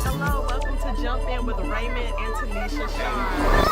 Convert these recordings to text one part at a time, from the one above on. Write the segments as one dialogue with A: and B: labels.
A: Hello, welcome to Jump In with Raymond and Tanesha Sharp.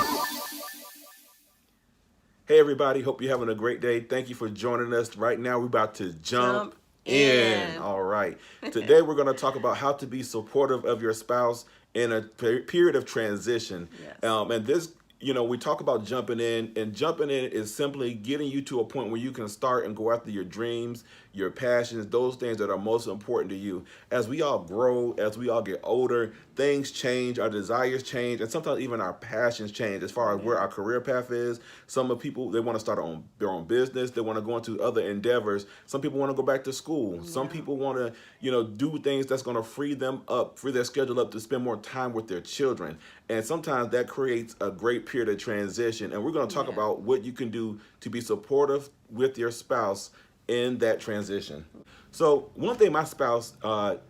B: Hey everybody, hope you're having a great day. Thank you for joining us. Right now we're about to jump
A: Jump
B: in.
A: in.
B: All right. Today we're going to talk about how to be supportive of your spouse in a period of transition.
A: Yes.
B: And this, we talk about jumping in, and jumping in is simply getting you to a point where you can start and go after your dreams, your passions, those things that are most important to you. As we all grow, as we all get older, things change, our desires change, and sometimes even our passions change as far as where our career path is. Some of people, they want to start their own business, they want to go into other endeavors. Some people want to go back to school. Some people want to, do things that's going to free them up, free their schedule up to spend more time with their children. And sometimes that creates a great period of transition. And we're going to talk about what you can do to be supportive with your spouse in that transition. So one thing my spouse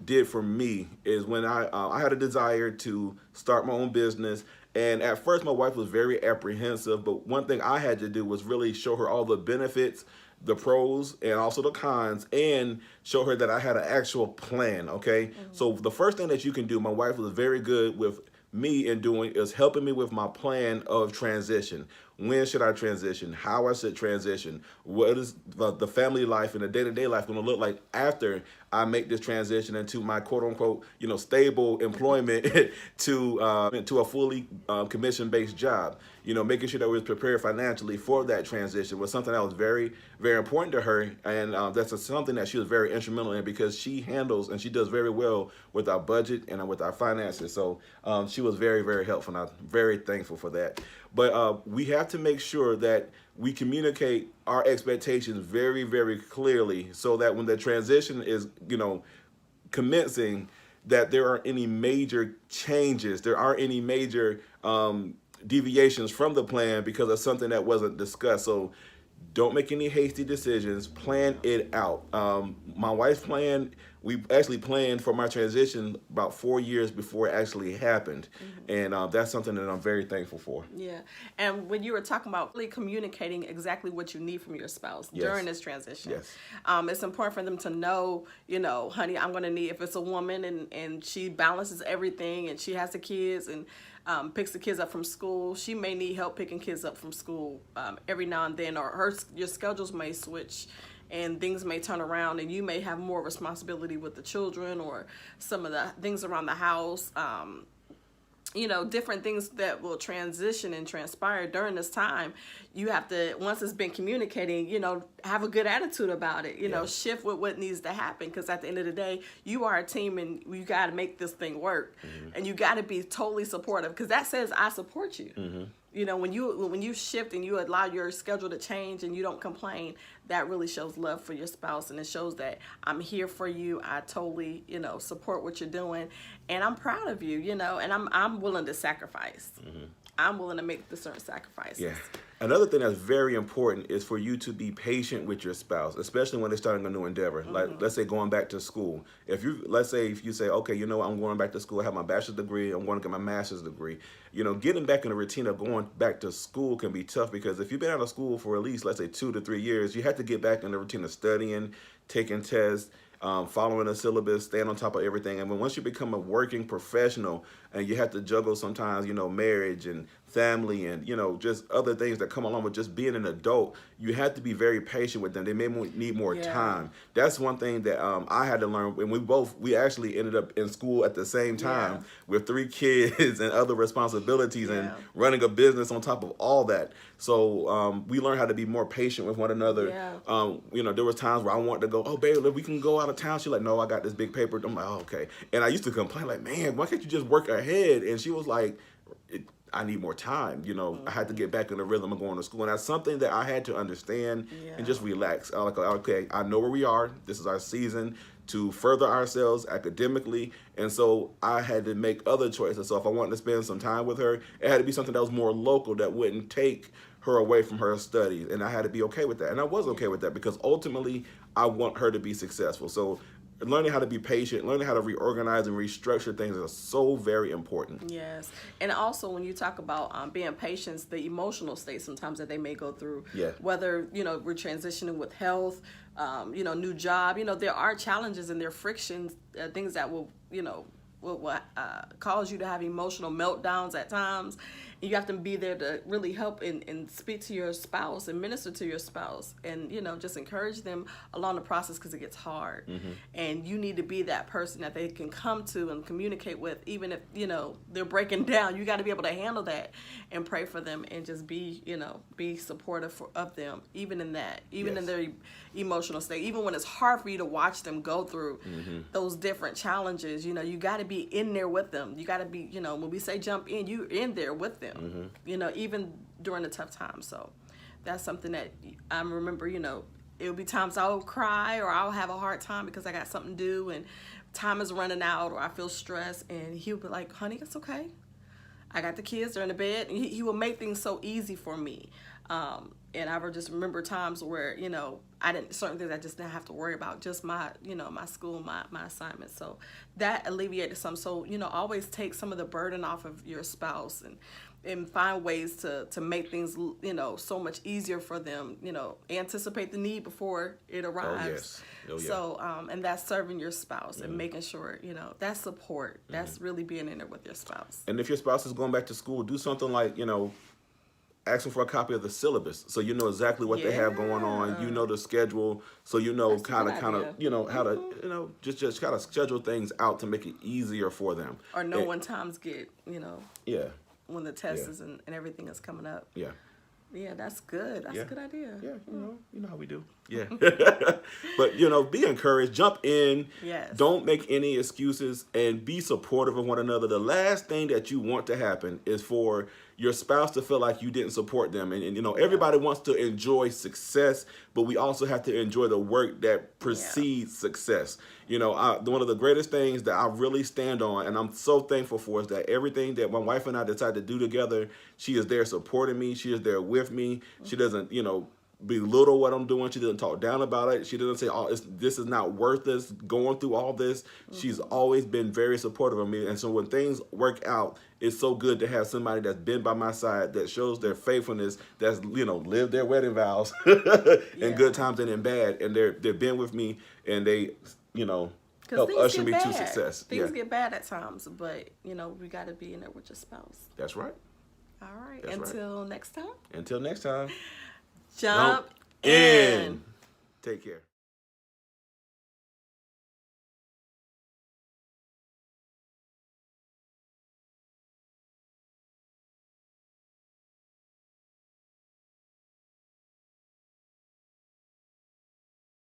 B: did for me is when I had a desire to start my own business. And at first my wife was very apprehensive, but one thing I had to do was really show her all the benefits, the pros and also the cons, and show her that I had an actual plan, okay? So the first thing that you can do, my wife was very good with me in doing, is helping me with my plan of transition. When should I transition? How I should transition? What is the family life and the day-to-day life going to look like after I make this transition into my quote-unquote, stable employment to a fully commission-based job? Making sure that we was prepared financially for that transition was something that was very, very important to her, and that's something that she was very instrumental in because she handles and she does very well with our budget and with our finances. So she was very, very helpful, and I'm very thankful for that. But we have to make sure that we communicate our expectations very, very clearly so that when the transition is, commencing, that there aren't any major changes, there aren't any major deviations from the plan because of something that wasn't discussed. So don't make any hasty decisions. Plan it out. My wife's plan, we actually planned for my transition about 4 years before it actually happened. And that's something that I'm very thankful for.
A: Yeah. And when you were talking about really communicating exactly what you need from your spouse during this transition, it's important for them to know, honey, I'm going to need, if it's a woman and she balances everything and she has the kids and picks the kids up from school, she may need help picking kids up from school every now and then, or your schedules may switch and things may turn around and you may have more responsibility with the children or some of the things around the house. Different things that will transition and transpire during this time. You have to, once it's been communicating, have a good attitude about it, shift with what needs to happen. Because at the end of the day, you are a team and you got to make this thing work. And you got to be totally supportive because that says, I support you. When you shift and you allow your schedule to change and you don't complain, that really shows love for your spouse, and it shows that I'm here for you. I totally, support what you're doing, and I'm proud of you, and I'm willing to sacrifice. I'm willing to make the certain sacrifices.
B: Yeah. Another thing that's very important is for you to be patient with your spouse, especially when they're starting a new endeavor. Like, let's say going back to school. If you say, okay, I'm going back to school, I have my bachelor's degree, I'm going to get my master's degree. Getting back in the routine of going back to school can be tough because if you've been out of school for at least, let's say, 2 to 3 years, you have to get back in the routine of studying, taking tests, following a syllabus, staying on top of everything. And once you become a working professional and you have to juggle sometimes, marriage and family and, just other things that come along with just being an adult, you have to be very patient with them. They may need more time. That's one thing that I had to learn. And we actually ended up in school at the same time with 3 kids and other responsibilities and running a business on top of all that. So we learned how to be more patient with one another. There was times where I wanted to go, oh, babe, we can go out of town. She's like, no, I got this big paper. I'm like, oh, okay. And I used to complain like, man, why can't you just work ahead? And she was like, I need more time. I had to get back in the rhythm of going to school. And that's something that I had to understand and just relax. I was like, okay, I know where we are. This is our season to further ourselves academically. And so I had to make other choices. So if I wanted to spend some time with her, it had to be something that was more local that wouldn't take her away from her studies. And I had to be okay with that. And I was okay with that because ultimately I want her to be successful. So learning how to be patient, learning how to reorganize and restructure things is so very important.
A: Yes, and also when you talk about being patient, the emotional state sometimes that they may go through,
B: Yeah.
A: whether we're transitioning with health, new job, there are challenges and there are frictions, things that will cause you to have emotional meltdowns at times. And you have to be there to really help and speak to your spouse and minister to your spouse and, just encourage them along the process because it gets hard. And you need to be that person that they can come to and communicate with, even if, they're breaking down. You got to be able to handle that and pray for them and just be supportive of them, even in that, even in their emotional state, even when it's hard for you to watch them go through those different challenges. You got to be in there with them. You got to be, when we say jump in, you're in there with them, even during the tough times. So that's something that I remember, it'll be times I'll cry or I'll have a hard time because I got something to do and time is running out or I feel stressed, and he'll be like, honey, it's okay. I got the kids, they're in the bed, and he will make things so easy for me. And I would just remember times where, certain things I just didn't have to worry about, just my, my school, my assignments. So that alleviated some. So, always take some of the burden off of your spouse and find ways to make things, so much easier for them, anticipate the need before it arrives.
B: Oh, yes. Oh, yeah.
A: So, and that's serving your spouse and making sure, that's support. That's really being in there with your spouse.
B: And if your spouse is going back to school, do something like, ask them for a copy of the syllabus so you know exactly what they have going on. You know the schedule, so kind of how to just kind of schedule things out to make it easier for them.
A: Or know when times get
B: yeah,
A: when the test is and everything is coming up. Yeah, that's good. That's a good idea.
B: Yeah, you know how we do. Yeah. But, be encouraged. Jump in.
A: Yes.
B: Don't make any excuses and be supportive of one another. The last thing that you want to happen is for your spouse to feel like you didn't support them. And everybody wants to enjoy success, but we also have to enjoy the work that precedes success. One of the greatest things that I really stand on, and I'm so thankful for, is that everything that my wife and I decide to do together, she is there supporting me. She is there with me. She doesn't, belittle what I'm doing. She doesn't talk down about it. She doesn't say, this is not worth this, going through all this. She's always been very supportive of me. And so when things work out, it's so good to have somebody that's been by my side, that shows their faithfulness, that's, lived their wedding vows in good times and in bad. And they've been with me, and they, help usher me to success.
A: Things get bad at times, but, we got to be in there with your spouse.
B: That's right.
A: All right. Until next time.
B: Until next time.
A: Jump
B: in. Take care.